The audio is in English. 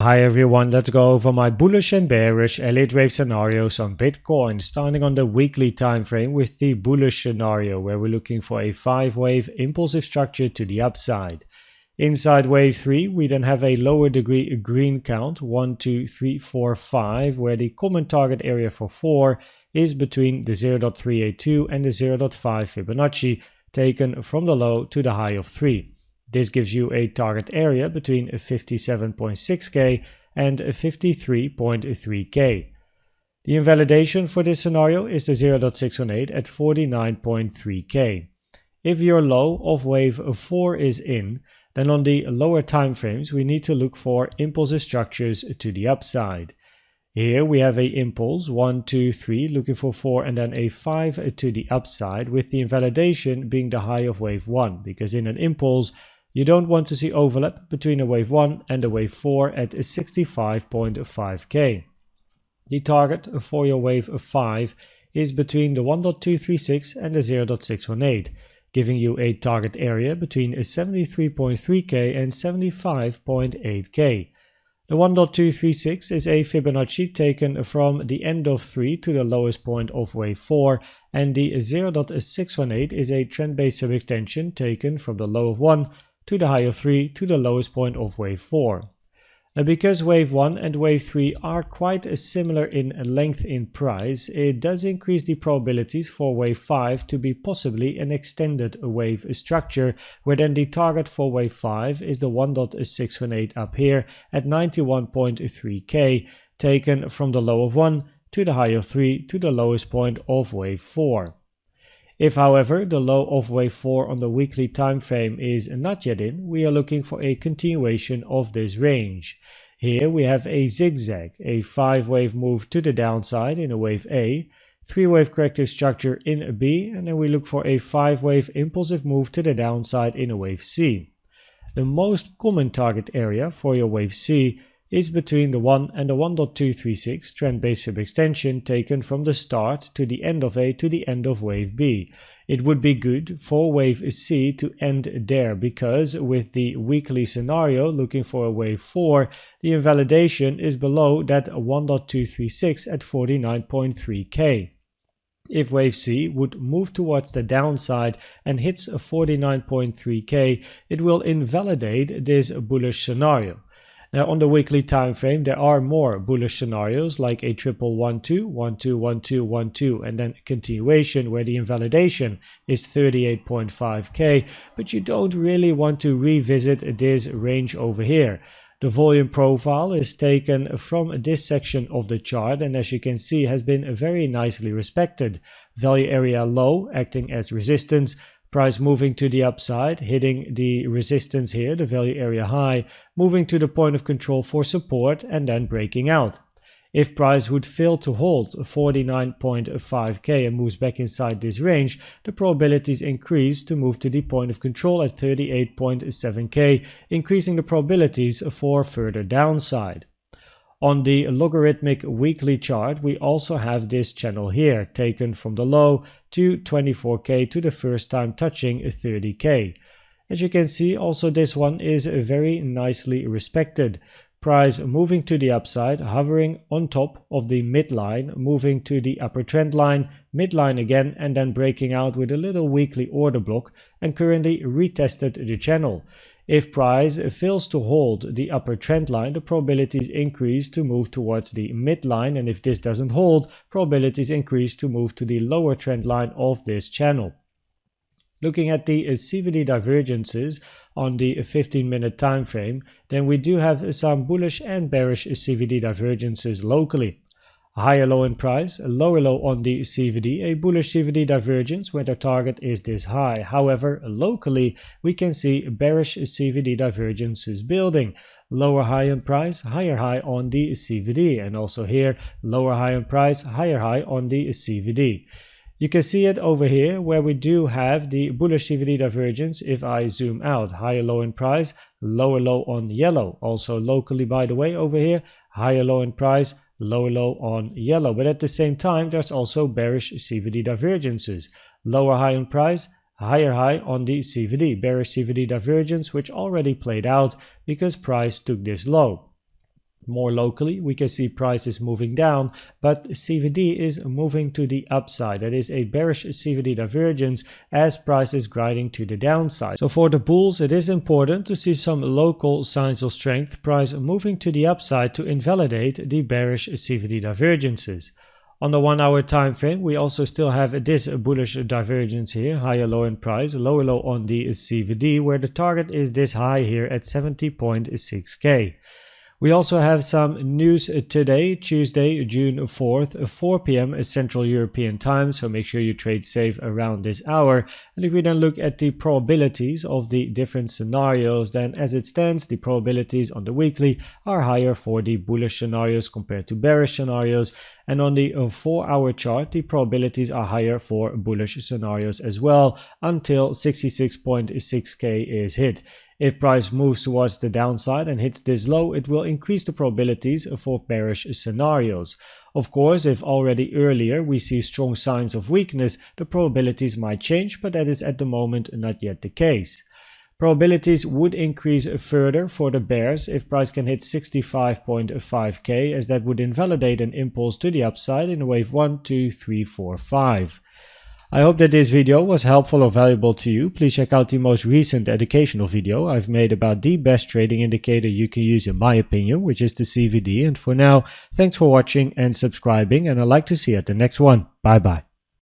Hi everyone, let's go over my bullish and bearish Elliott wave scenarios on Bitcoin, starting on the weekly time frame with the bullish scenario where we're looking for a 5-wave impulsive structure to the upside. Inside wave 3, we then have a lower degree green count, 1, 2, 3, 4, 5, where the common target area for 4 is between the 0.382 and the 0.5 Fibonacci, taken from the low to the high of 3. This gives you a target area between 57.6k and 53.3k. The invalidation for this scenario is the 0.618 at 49.3k. If your low of wave 4 is in, then on the lower time frames we need to look for impulsive structures to the upside. Here we have a impulse 1, 2, 3 looking for 4 and then a 5 to the upside, with the invalidation being the high of wave 1, because in an impulse you don't want to see overlap between a wave 1 and a wave 4 at 65.5k. The target for your wave 5 is between the 1.236 and the 0.618, giving you a target area between 73.3k and 75.8k. The 1.236 is a Fibonacci taken from the end of 3 to the lowest point of wave 4, and the 0.618 is a trend-based sub-extension taken from the low of 1 to the high of 3 to the lowest point of wave 4. Now, because wave 1 and wave 3 are quite similar in length in price, it does increase the probabilities for wave 5 to be possibly an extended wave structure, where then the target for wave 5 is the 1.618 up here at 91.3k, taken from the low of 1 to the high of 3 to the lowest point of wave 4. If, however, the low of wave 4 on the weekly time frame is not yet in, we are looking for a continuation of this range. Here we have a zigzag, a 5-wave move to the downside in a wave A, 3-wave corrective structure in a B, and then we look for a 5-wave impulsive move to the downside in a wave C. The most common target area for your wave C is between the 1 and the 1.236 trend-based fib extension taken from the start to the end of A to the end of wave B. It would be good for wave C to end there, because with the weekly scenario looking for a wave 4, the invalidation is below that 1.236 at 49.3k. If wave C would move towards the downside and hits 49.3k, it will invalidate this bullish scenario. Now, on the weekly time frame, there are more bullish scenarios like a 1112, 1212, and then a continuation where the invalidation is 38.5k, but you don't really want to revisit this range over here. The volume profile is taken from this section of the chart, and as you can see has been very nicely respected. Value area low acting as resistance, price moving to the upside, hitting the resistance here, the value area high, moving to the point of control for support, and then breaking out. If price would fail to hold 49.5k and moves back inside this range, the probabilities increase to move to the point of control at 38.7k, increasing the probabilities for further downside. On the logarithmic weekly chart, we also have this channel here, taken from the low to 24k to the first time touching 30k. As you can see, also this one is very nicely respected. Price moving to the upside, hovering on top of the midline, moving to the upper trend line, midline again, and then breaking out with a little weekly order block, and currently retested the channel. If price fails to hold the upper trend line, the probabilities increase to move towards the midline, and if this doesn't hold, probabilities increase to move to the lower trend line of this channel. Looking at the CVD divergences on the 15-minute time frame, then we do have some bullish and bearish CVD divergences locally. A higher low in price, a lower low on the CVD, a bullish CVD divergence where the target is this high. However, locally we can see bearish CVD divergences building. Lower high on price, higher high on the CVD, and also here lower high on price, higher high on the CVD. You can see it over here where we do have the bullish CVD divergence. If I zoom out, higher low in price, lower low on yellow. Also locally, by the way, over here, higher low in price, lower low on yellow. But at the same time, there's also bearish CVD divergences. Lower high on price, higher high on the CVD. Bearish CVD divergence, which already played out because price took this low. More locally, we can see prices moving down, but CVD is moving to the upside. That is a bearish CVD divergence as price is grinding to the downside. So for the bulls, it is important to see some local signs of strength, price moving to the upside to invalidate the bearish CVD divergences. On the 1 hour time frame, we also still have this bullish divergence here, higher low in price, lower low on the CVD, where the target is this high here at 70.6k. We also have some news today, Tuesday, June 4th, 4 p.m. Central European time, so make sure you trade safe around this hour. And if we then look at the probabilities of the different scenarios, then as it stands, the probabilities on the weekly are higher for the bullish scenarios compared to bearish scenarios. And on the 4 hour chart, the probabilities are higher for bullish scenarios as well, until 66.6k is hit. If price moves towards the downside and hits this low, it will increase the probabilities for bearish scenarios. Of course, if already earlier we see strong signs of weakness, the probabilities might change, but that is at the moment not yet the case. Probabilities would increase further for the bears if price can hit 65.5k, as that would invalidate an impulse to the upside in wave 1, 2, 3, 4, 5. I hope that this video was helpful or valuable to you. Please check out the most recent educational video I've made about the best trading indicator you can use in my opinion, which is the CVD. And for now, thanks for watching and subscribing, and I'd like to see you at the next one. Bye bye.